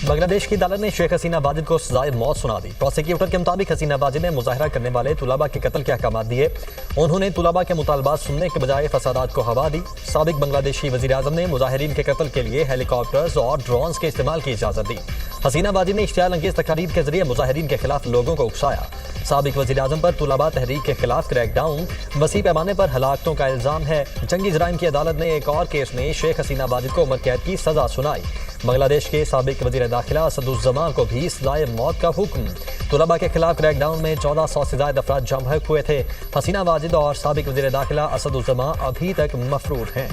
बांग्लादेश की अदालत ने शेख हसीना वाजिद को सजाए मौत सुना दी। प्रोसिक्यूटर के मुताबिक हसीना वाजिद ने मुजाहरा करने वाले तुलाबा के कत्ल के अहकाम दिए। उन्होंने तुलाबा के मुतालबात सुनने के बजाय फसादात को हवा दी। साबिक बांग्लादेशी वजीर आजम ने मुजाहिरीन के कत्ल के लिए हेलीकॉप्टर्स और ड्रोन्स के इस्तेमाल की इजाजत दी। हसीना वाजिद ने इश्तियाल अंगेज तकारीर के जरिए मुजाहिरीन के खिलाफ लोगों को उकसाया। साबिक वजीर आजम पर तुलाबा तहरीक के खिलाफ क्रैकडाउन, वसी पैमाने पर हलाकतों का इल्जाम है। जंगी जराइम की अदालत ने एक और केस में शेख हसीना वाजिद को उम्र कैद की सजा सुनाई। बांग्लादेश के साबिक वजीर दाखिला असदुज़्ज़मान को भी सजाए मौत का हुक्म। तुलबा के खिलाफ क्रैकडाउन में 1400 से ज्यादा अफराद जम हुए थे। हसीना वाजिद और साबिक वजीर दाखिला असदुज़्ज़मान अभी तक मफरूर हैं।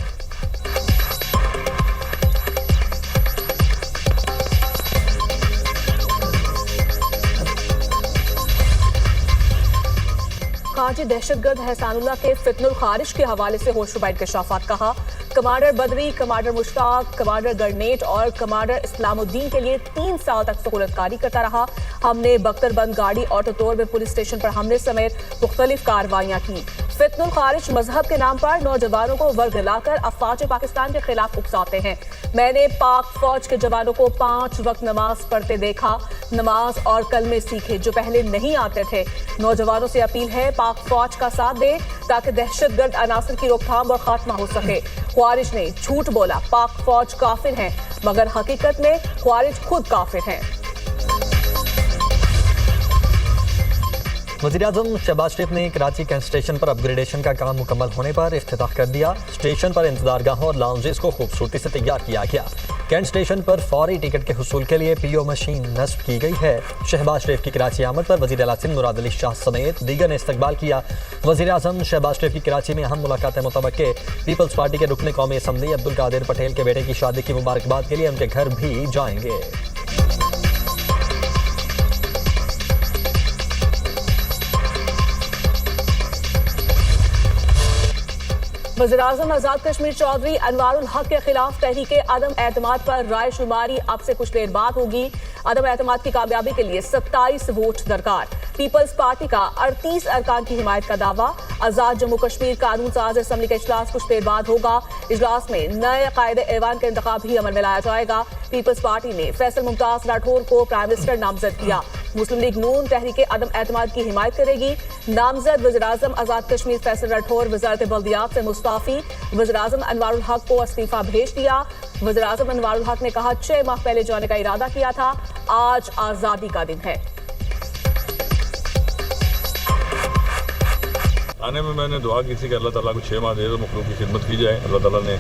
खारजी दहशतगर्द एहसानुल्लाह के फितनुल खारिज के हवाले से होशरुबा इंकशाफात। कहा कमांडर बदरी, कमांडर मुश्ताक, कमांडर गरनेट और कमांडर इस्लामुद्दीन के लिए 3 साल तक सहूलतकारी करता रहा। हमने बख्तरबंद गाड़ी ऑटो तोड़ में पुलिस स्टेशन पर हमले समेत मुख्तलिफ कार्रवाइयां की। फितनुल खारिज मजहब के नाम पर नौजवानों को वर्गलाकर अफवाज पाकिस्तान के खिलाफ उकसाते हैं। मैंने पाक फौज के जवानों को 5 वक्त नमाज पढ़ते देखा, नमाज और कलमे सीखे जो पहले नहीं आते थे। नौजवानों से अपील है पाक फौज का साथ दें ताकि दहशतगर्द अनासर की रोकथाम और खात्मा हो सके। ख्वारिज ने झूठ बोला, पाक फौज काफिर है, मगर हकीकत में ख्वारिज खुद काफिर है। वज़ीर-ए-आज़म शहबाज शरीफ ने कराची कैंट स्टेशन पर अपग्रेडेशन का काम मुकम्मल होने पर इफ्तिताह कर दिया। स्टेशन पर इंतज़ारगाहों और लाउंजेस को खूबसूरती से तैयार किया गया। कैंट स्टेशन पर फौरी टिकट के हुसूल के लिए पीओ मशीन नस्ब की गई है। शहबाज शरीफ की कराची आमद पर वज़ीर आला सिंध मुराद अली शाह समेत दीगर ने इस्तकबाल किया। वज़ीर-ए-आज़म शहबाज शरीफ की कराची में अहम मुलाकात मुतवक्के। पीपल्स पार्टी के रुकने कौमी असम्बली अब्दुल कादिर पटेल के बेटे की शादी की मुबारकबाद के लिए उनके घर भी जाएंगे। वज़ीर-ए-आज़म आज़ाद कश्मीर चौधरी अनवारुल हक के खिलाफ तहरीके अदम एतमाद पर राय शुमारी अब से कुछ देर बाद होगी। अदम एतमाद की कामयाबी के लिए 27 वोट दरकार। पीपल्स पार्टी का 38 अरकान की हिमायत का दावा। आज़ाद जम्मू कश्मीर कानून साज असम्बली का इजलास कुछ देर बाद होगा। इजलास में नए कायदे ऐवान का इंतखाब भी अमल में लाया जाएगा। पीपल्स पार्टी ने फैसल मुमताज राठौर को प्राइम मिनिस्टर नामजद किया। मुस्लिम लीग नून तहरीके अदम एतमाद की हिमायत करेगी। नामजद वज़ीर-ए-आज़म आज़ाद कश्मीर फैसल राठौर वज़ारत बल्दियात से मुस्ताफी। वज़ीर-ए-आज़म अनवारुल हक को इस्तीफा भेज दिया। वज़ीर-ए-आज़म अनवारुल हक ने कहा 6 माह पहले जाने का इरादा किया था, आज आज़ादी का दिन है। आने में मैंने दुआ की थी कि अल्लाह ताला को 6 माह दे तो मखलूक की खिदमत की जाए। अल्लाह ताला ने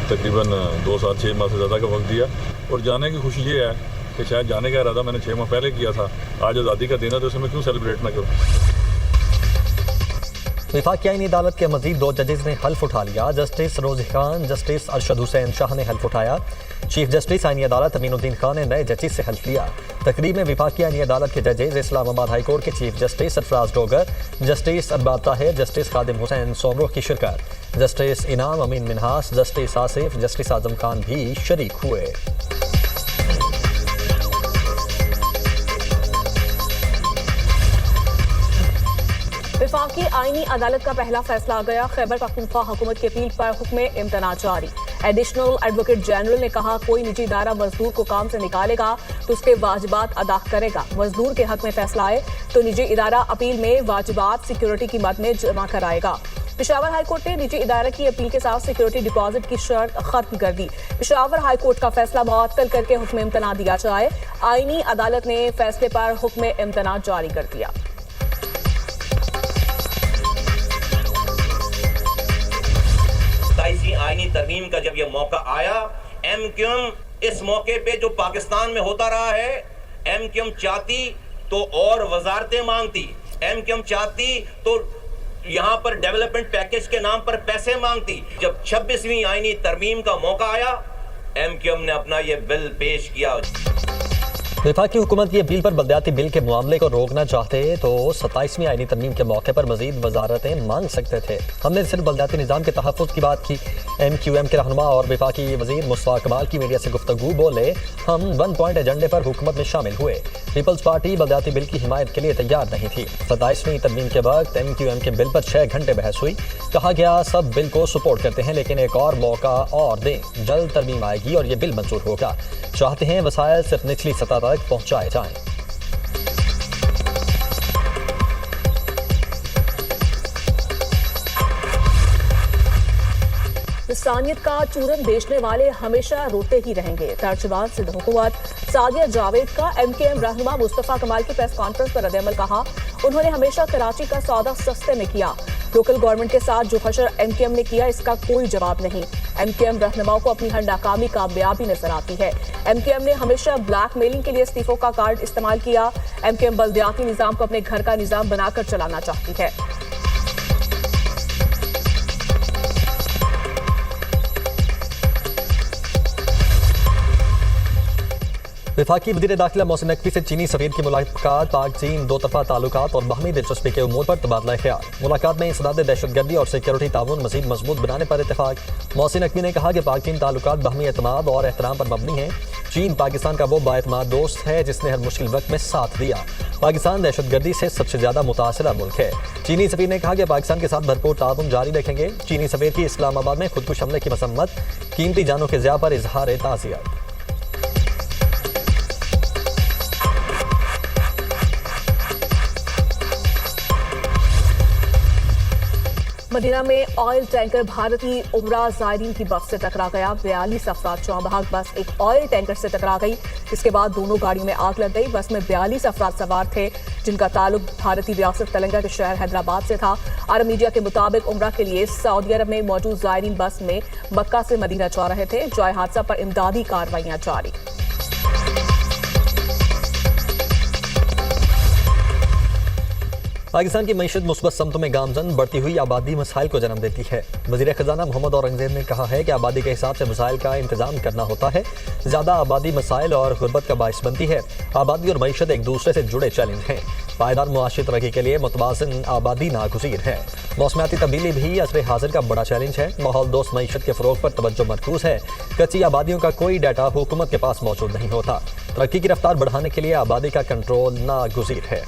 तकरीबन 2 साल 6 माह से ज़्यादा का वक्त दिया। और जाने की खुशी ये है कि शायद जाने का इरादा मैंने 6 माह पहले किया था। आज आज़ादी का दिन है तो इसे मैं क्यों सेलिब्रेट ना करूँ। वफाकी आईनी अदालत के मजीद 2 जजेस ने हल्फ उठा लिया। जस्टिस रोज़ी खान, जस्टिस अरशद हुसैन शाह ने हल्फ उठाया। चीफ जस्टिस आईनी अदालत अमीनुद्दीन खान ने नए जजेस से हल्फ लिया। तकरीब में वफाकी आईनी अदालत के जजेस इस्लामाबाद हाई कोर्ट के chief justice Sarfaraz Dogar, justice Arbab Tahir, justice Khadim Hussain Soomro की शिरकत। Justice Inam Amin Minhas, justice Asif, justice Azam Khan भी शरीक हुए। वफाकी आईनी अदालत का पहला फैसला आ गया। खैबर पख्तूनख्वा हुकूमत की अपील पर हुक्म इम्तना जारी। एडिशनल एडवोकेट जनरल ने कहा कोई निजी इदारा मजदूर को काम से निकालेगा तो उसके वाजिबात अदा करेगा। मजदूर के हक में फैसला आए तो निजी इदारा अपील में वाजिबात सिक्योरिटी की मद में जमा कराएगा। पेशावर हाई कोर्ट ने निजी इदारा की अपील के साथ सिक्योरिटी डिपॉजिट की शर्त खत्म कर दी। पेशावर हाई कोर्ट का फैसला मुअत्तल करके हुक्म इम्तना दिया जाए। आईनी अदालत ने फैसले पर हुक्म इम्तना जारी कर दिया। आईनी तरमीम का जब यह मौका आया, एमक्यूएम इस मौके पे जो पाकिस्तान में होता रहा है, एमक्यूएम चाहती तो और वजारतें मांगती, एमक्यूएम चाहती तो यहां पर डेवलपमेंट पैकेज के नाम पर पैसे मांगती। जब 26वीं आईनी तरमीम का मौका आया, एमक्यूएम ने अपना यह बिल पेश किया। वफाकी हुकूमत की अपील पर बलदियाती बिल के मामले को रोकना चाहते तो 27वीं आईनी तरमीम के मौके पर मजीद वजारतें मांग सकते थे। हमने सिर्फ बलदियाती निज़ाम के तहफ़्फ़ुज़ की बात की। MQM के रहनुमा और वफाकी वज़ीर मुस्तफ़ा कमाल की मीडिया से गुफ्तगू बोले, हम 1 पॉइंट एजेंडे पर हुकूमत में शामिल हुए। पीपल्स पार्टी बलदियाती बिल की हिमायत के लिए तैयार नहीं थी। 27वीं तरमीम के वक्त MQM के बिल पर 6 घंटे बहस हुई। कहा गया सब बिल को सपोर्ट करते हैं लेकिन एक और मौका और दें, जल्द तरमीम आएगी और ये बिल मंजूर होगा। चाहते हैं वसायल सिर्फ निचली सतह तक पहुंचाए जाएं। इंसानियत का चूरन बेचने वाले हमेशा रोते ही रहेंगे। तर्जुमान सिंध हुकूमत सादिया जावेद का MKM रहनुमा मुस्तफ़ा कमाल की प्रेस कॉन्फ्रेंस पर रद्द-ए-अमल कहा, उन्होंने हमेशा कराची का सौदा सस्ते में किया। लोकल गवर्नमेंट के साथ जो हशर MKM ने किया इसका कोई जवाब नहीं। MKM रहनुमाओं को अपनी हर नाकामी कामयाबी नजर आती है। MKM ने हमेशा ब्लैकमेलिंग के लिए इस्तीफों का कार्ड इस्तेमाल किया। MKM बल्दियाती निज़ाम को अपने घर का निज़ाम बनाकर चलाना चाहती है। वफाकी वज़ीर दाखिला मोहसिन नकवी से चीनी सफ़ीर की मुलाकात पाक चीन दो तरफा ताल्लुकात और बाहमी दिलचस्पी के उमूर पर तबादला ख्याल। मुलाकात में इंसदाद दहशतगर्दी और सिक्योरिटी ताउन मज़ीद मजबूत बनाने पर इत्तेफाक। मोहसिन नकवी ने कहा कि पाक चीन ताल्लुकात बाहमी एतमाद और एहतराम पर मबनी हैं। चीन पाकिस्तान का वो बाएतमाद दोस्त है जिसने हर मुश्किल वक्त में साथ दिया। पाकिस्तान दहशतगर्दी से सबसे ज्यादा मुतासरा मुल्क है। चीनी सफ़ीर ने कहा कि पाकिस्तान के साथ भरपूर ताउन जारी रखेंगे। चीनी सफ़ीर की इस्लामाबाद में खुदकुश हमले की मसम्मत, कीमती जानों के ज़िया पर इजहार ताज़ियत। मदीना में ऑयल टैंकर भारतीय उमरा ज़ायरीन की बस से टकरा गया। 42 अफराद चौबहाक बस एक ऑयल टैंकर से टकरा गई। इसके बाद दोनों गाड़ियों में आग लग गई। बस में 42 अफराद सवार थे जिनका ताल्लुक भारतीय रियासत तेलंगाना के शहर हैदराबाद से था। अरब मीडिया के मुताबिक उमरा के लिए सऊदी अरब में मौजूद ज़ायरीन बस में मक्का से मदीना जा रहे थे। जाए हादसा पर इमदादी कार्रवाइयां जारी। पाकिस्तान की मईशत मुस्बत समतों में गामजन, बढ़ती हुई आबादी मसाइल को जन्म देती है। वज़ीर ख़जाना मोहम्मद औरंगज़ेब ने कहा है कि आबादी के हिसाब से मसाइल का इंतजाम करना होता है। ज़्यादा आबादी मसाइल और गुर्बत का बाइस बनती है। आबादी और मईशत एक दूसरे से जुड़े चैलेंज हैं। पायदार मुआशी तरक्की के लिए मुतवाज़िन आबादी नागुज़ीर है। मौसमियाती तब्दीली भी असर हाजिर का बड़ा चैलेंज है। माहौल दोस्त मईशत के फ़रोग़ पर तवज्जो मरकूज़ है। कच्ची आबादियों का कोई डाटा हुकूमत के पास मौजूद नहीं होता। तरक्की की रफ्तार बढ़ाने के लिए आबादी का कंट्रोल नागुज़ीर है।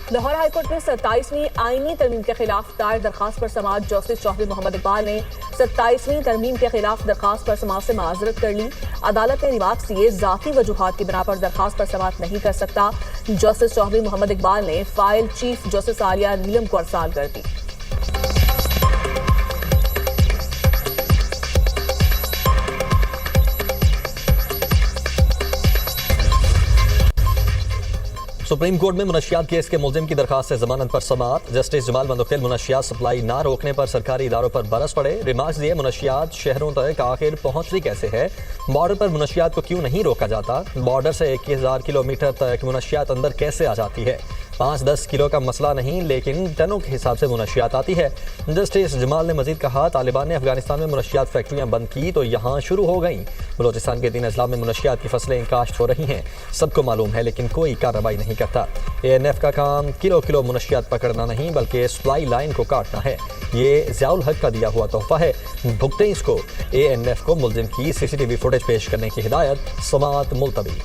लाहौर हाईकोर्ट में 27वीं आईनी तरमीम के खिलाफ दायर दरखास्त पर समाअत जस्टिस चौधरी मोहम्मद इकबाल ने 27वीं तरमीम के खिलाफ दरखास्त पर समाअत से माजरत कर ली। अदालत ने रिमार्क्स दिए, जाती वजूहात की बिना पर दरखास्त पर समाअत नहीं कर सकता। जस्टिस चौधरी मोहम्मद इकबाल ने फाइल चीफ जस्टिस आलिया नीलम को अरसाल कर दी। सुप्रीम कोर्ट में मुनशियात केस के मुलजिम की दरखास्त से जमानत पर समाअत। जस्टिस जमाल मंदोखेल मुनशियात सप्लाई ना रोकने पर सरकारी इदारों पर बरस पड़े। रिमार्क्स दिए, मुनशियात शहरों तक आखिर पहुंचती कैसे है? बॉर्डर पर मुनशियात को क्यों नहीं रोका जाता? बॉर्डर से 21,000 किलोमीटर तक मुनशियात अंदर कैसे आ जाती है? 5-10 किलो का मसला नहीं लेकिन टनों के हिसाब से मुनशियात आती है। जस्टिस जमाल ने मजीद कहा, तालिबान ने अफगानिस्तान में मुनशियात फैक्ट्रियां बंद की तो यहाँ शुरू हो गई। बलोचिस्तान के 3 अजला में मुनशियात की फसलें काश्त हो रही हैं। सबको मालूम है लेकिन कोई कार्रवाई नहीं करता। ANF का काम किलो किलो मुनशियात पकड़ना नहीं बल्कि सप्लाई लाइन को काटना है। ये ज़ियाउल हक का दिया हुआ तोहफा है, भुगतें इसको। ANF को मुलजिम की CCTV फुटेज पेश करने की हिदायत, समाअत मुलतवी।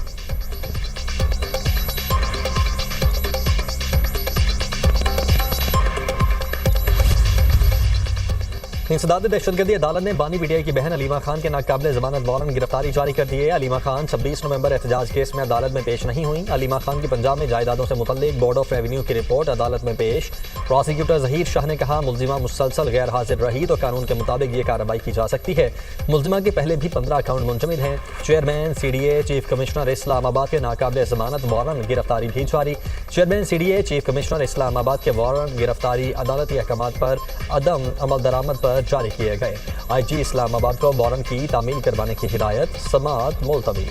इंसदाद दहशतगर्दी अदालत ने बानी पीटीआई की बहन अलीमा खान के नाकाबिले जमानत वारंट गिरफ्तारी जारी कर दी है। अलीमा खान 26 नवंबर एहतजाज केस में अदालत में पेश नहीं हुई। अलीमा खान की पंजाब में जायदादों से मुतल्लिक बोर्ड ऑफ रेवेन्यू की रिपोर्ट अदालत में पेश। प्रोसिक्यूटर जहीर शाह ने कहा, मुलजिमा मुसलसल गैर हाजिर रही तो कानून के मुताबिक ये कार्रवाई की जा सकती है। मुलजिमा के पहले भी 15 अकाउंट मुंजमद हैं। Chairman CDA chief commissioner Islamabad के नाकाबिले जमानत वारंट गिरफ्तारी भी जारी। Chairman CDA chief commissioner Islamabad के वारंट गिरफ्तारी अदालती अहकामात पर अदम अमल दरामद पर जारी किए गए। IG इस्लामाबाद को वारंट की तामील करवाने की हिदायत, समाअत मुलतवी।